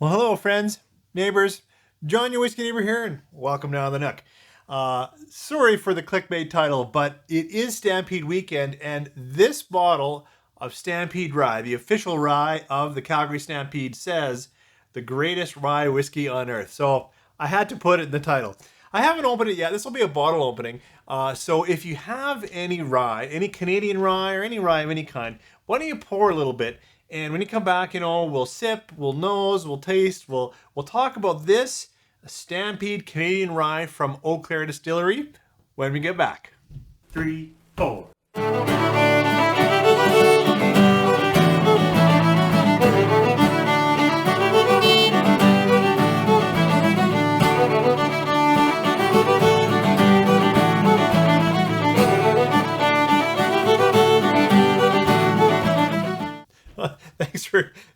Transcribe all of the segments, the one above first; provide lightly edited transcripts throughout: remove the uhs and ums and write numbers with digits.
Well, hello, friends, neighbors. John, your whiskey neighbor here, and welcome down the Nook. Sorry for the clickbait title, but it is Stampede weekend, and this bottle of Stampede Rye, the official rye of the Calgary Stampede, says the greatest rye whiskey on earth. So I had to put it in the title. I haven't opened it yet. This will be a bottle opening. So if you have any rye, any Canadian rye, or any rye of any kind, why don't you pour a little bit? And when you come back, we'll sip, we'll nose, we'll taste, we'll talk about this Stampede Canadian Rye from Eau Claire Distillery when we get back. 3, 4.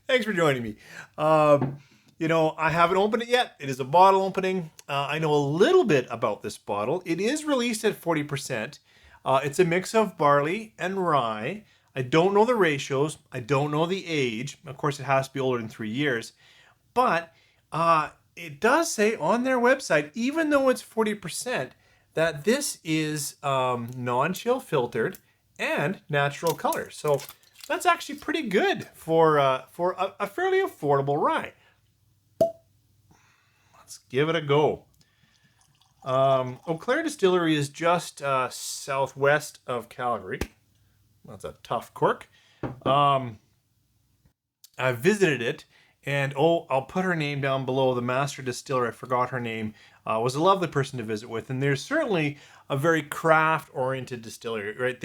Thanks for joining me. I haven't opened it yet. It is a bottle opening. I know a little bit about this bottle. It is released at 40%. It's a mix of barley and rye. I don't know the ratios. I don't know the age. Of course, it has to be older than 3 years. But it does say on their website, even though it's 40%, that this is non-chill filtered and natural color. So that's actually pretty good for a fairly affordable rye. Let's give it a go. Eau Claire Distillery is just southwest of Calgary. That's a tough cork. I visited it, and I'll put her name down below. The master distiller, I forgot her name, was a lovely person to visit with. And there's certainly a very craft-oriented distillery, right?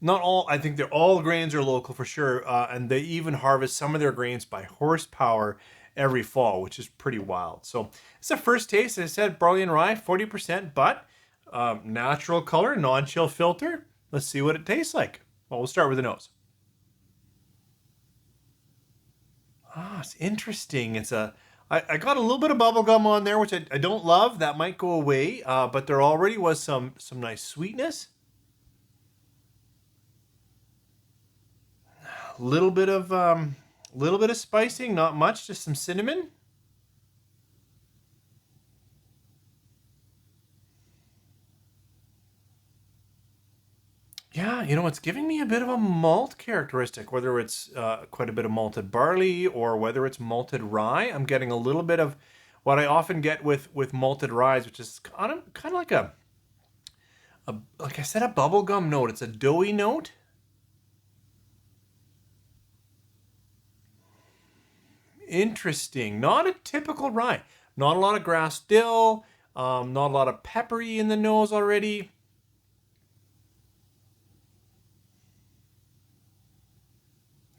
I think all grains are local for sure, and they even harvest some of their grains by horsepower every fall, which is pretty wild. So it's the first taste. As I said, barley and rye, 40%, but natural color, non-chill filter. Let's see what it tastes like. Well, we'll start with the nose. It's interesting. I got a little bit of bubble gum on there, which I don't love. That might go away, but there already was some nice sweetness. Little bit of spicing, not much, just some cinnamon. Yeah, it's giving me a bit of a malt characteristic, whether it's quite a bit of malted barley or whether it's malted rye. I'm getting a little bit of what I often get with malted ryes, which is kind of like like I said, a bubblegum note. It's a doughy note. Interesting. Not a typical rye. Not a lot of grass dill. Not a lot of peppery in the nose already.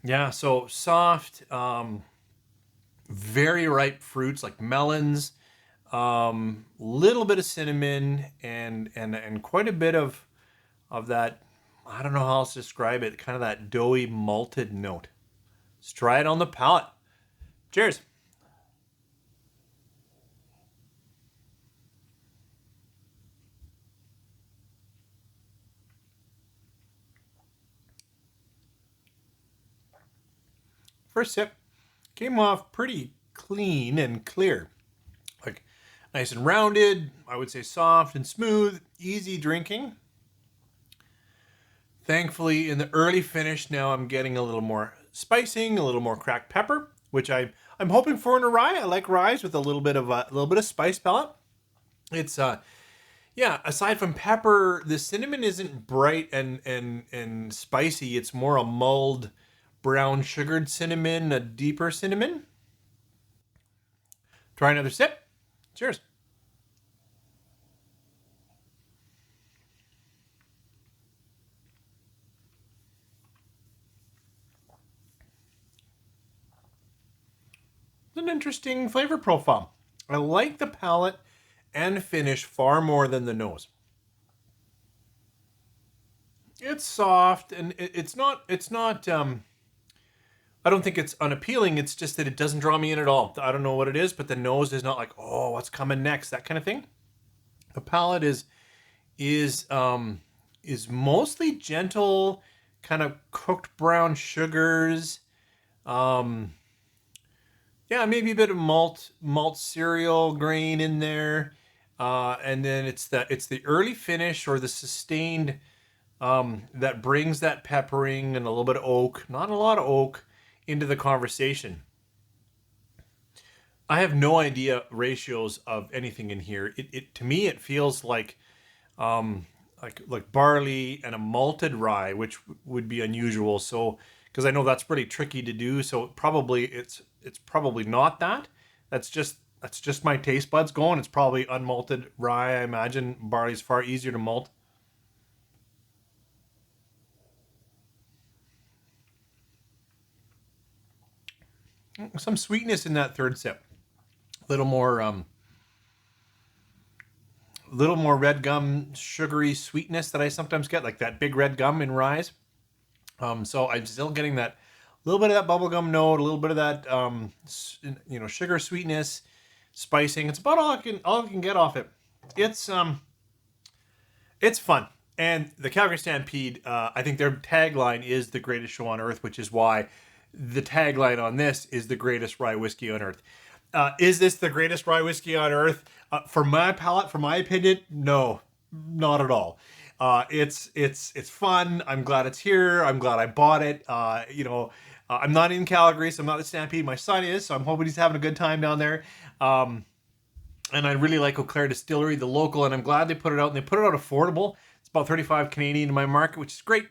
Yeah, so soft, very ripe fruits like melons, little bit of cinnamon, and quite a bit of that. I don't know how else to describe it. Kind of that doughy malted note. Let's try it on the palate. Cheers. First sip came off pretty clean and clear. Like nice and rounded, I would say soft and smooth, easy drinking. Thankfully, in the early finish now I'm getting a little more spicing, a little more cracked pepper, which I'm hoping for in a rye. I like ryes with a little bit of spice palette. It's yeah, aside from pepper, the cinnamon isn't bright and spicy. It's more a mulled brown sugared cinnamon, a deeper cinnamon. Try another sip. Cheers. It's an interesting flavor profile. I like the palate and finish far more than the nose. It's soft and it's not I don't think it's unappealing. It's just that it doesn't draw me in at all. I don't know what it is, but the nose is not like, oh, what's coming next? That kind of thing. The palate is mostly gentle, kind of cooked brown sugars. Yeah, Yeah, maybe a bit of malt cereal grain in there, and then it's the early finish or the sustained that brings that peppering and a little bit of oak, not a lot of oak, into the conversation. I have no idea ratios of anything in here. It to me it feels um, like barley and a malted rye, which would be unusual. So because I know that's pretty tricky to do, so probably it's probably not that. That's just my taste buds going. It's probably unmalted rye. I imagine barley's far easier to malt. Some sweetness in that third sip. A little more red gum sugary sweetness that I sometimes get, like that big red gum in ryes. So I'm still getting that little bit of that bubblegum note, a little bit of that sugar sweetness, spicing. It's about all I can get off it. It's it's fun. And the Calgary Stampede, I think their tagline is the greatest show on earth, which is why the tagline on this is the greatest rye whiskey on earth. Is this the greatest rye whiskey on earth? For my palate, for my opinion, no, not at all. It's fun. I'm glad it's here. I'm glad I bought it. I'm not in Calgary, so I'm not at Stampede. My son is, so I'm hoping he's having a good time down there. Um, and I really like Eau Claire Distillery, the local, and I'm glad they put it out. And they put it out affordable. It's about 35 Canadian in my market, which is great.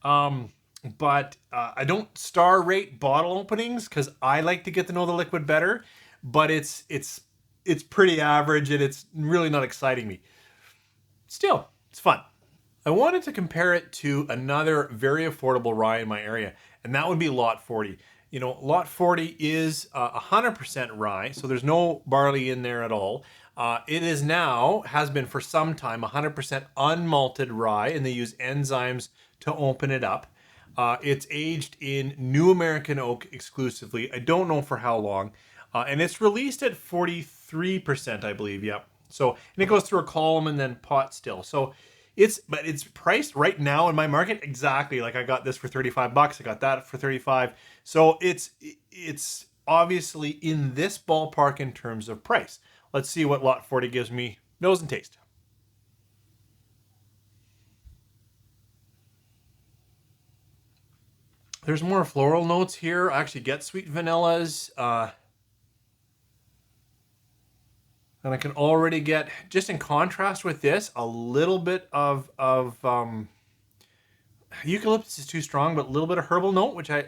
Um, but I don't star rate bottle openings because I like to get to know the liquid better. But it's pretty average and it's really not exciting me. Still, it's fun. I wanted to compare it to another very affordable rye in my area, and that would be Lot 40. Lot 40 is 100% rye, so there's no barley in there at all. It is now, has been for some time, 100% unmalted rye, and they use enzymes to open it up. It's aged in New American oak exclusively. I don't know for how long. And it's released at 43%, I believe. Yep. So, and it goes through a column and then pot still. So it's priced right now in my market exactly like I got this for 35 bucks. I got that for 35. So it's obviously in this ballpark in terms of price. Let's see what Lot 40 gives me nose and taste. There's more floral notes here. I actually get sweet vanillas. And I can already get, just in contrast with this, a little bit of eucalyptus is too strong, but a little bit of herbal note, which I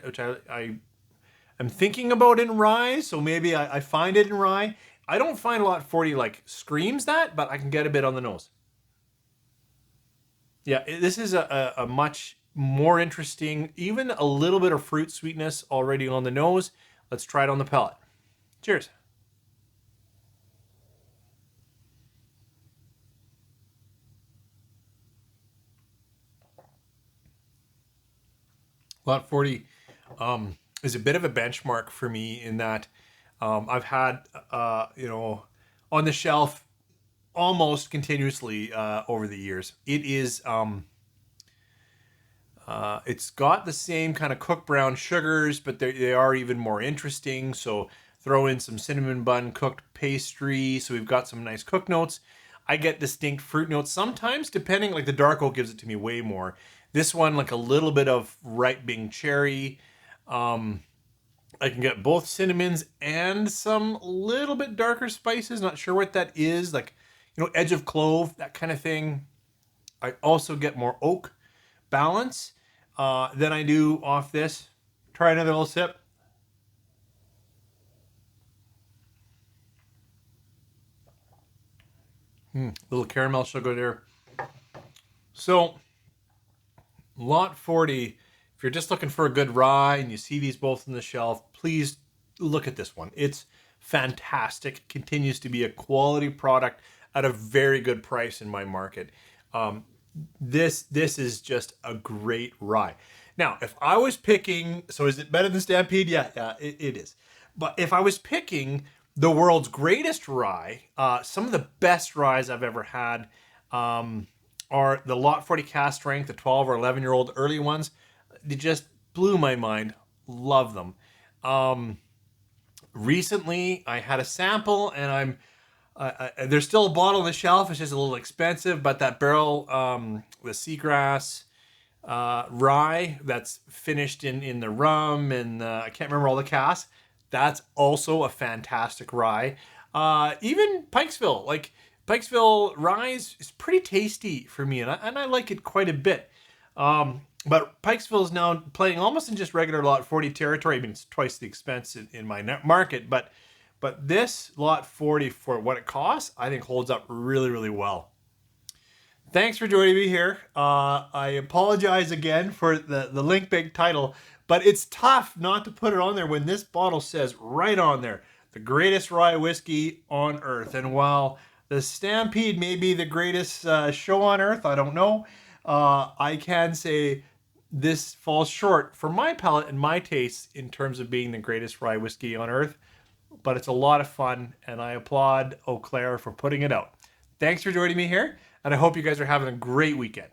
am thinking about in rye. So maybe I find it in rye. I don't find Lot 40 like screams that, but I can get a bit on the nose. Yeah, this is a much more interesting, even a little bit of fruit sweetness already on the nose. Let's try it on the palate. Cheers. Lot 40 is a bit of a benchmark for me in that I've had, on the shelf almost continuously over the years. It's got the same kind of cooked brown sugars, but they are even more interesting. So throw in some cinnamon bun cooked pastry. So we've got some nice cook notes. I get distinct fruit notes sometimes, depending, like the dark oak gives it to me way more. This one, like a little bit of ripening cherry. Um, I can get both cinnamons and some little bit darker spices. Not sure what that is. Like, edge of clove, that kind of thing. I also get more oak balance than I do off this. Try another little sip. Little caramel sugar there. So, Lot 40, if you're just looking for a good rye and you see these both on the shelf, please look at this one. It's fantastic. It continues to be a quality product at a very good price in my market. Um, this is just a great rye. Now, if I was picking, so is it better than Stampede? Yeah, it is. But if I was picking the world's greatest rye, some of the best ryes I've ever had um, are the Lot 40 cast strength, the 12 or 11-year-old early ones. They just blew my mind. Love them. Um, recently I had a sample, and there's still a bottle on the shelf. It's just a little expensive, but that barrel, the seagrass rye that's finished in the rum, and I can't remember all the casks. That's also a fantastic rye. Even Pikesville, like Pikesville rye is pretty tasty for me, and I like it quite a bit. But Pikesville is now playing almost in just regular Lot 40 territory. I mean, it's twice the expense in my market, but this Lot 40, for what it costs, I think holds up really, really well. Thanks for joining me here. I apologize again for the link big title, but it's tough not to put it on there when this bottle says right on there, the greatest rye whiskey on earth. And while the Stampede may be the greatest show on earth, I don't know, I can say this falls short for my palate and my taste in terms of being the greatest rye whiskey on earth. But it's a lot of fun, and I applaud Eau Claire for putting it out. Thanks for joining me here, and I hope you guys are having a great weekend.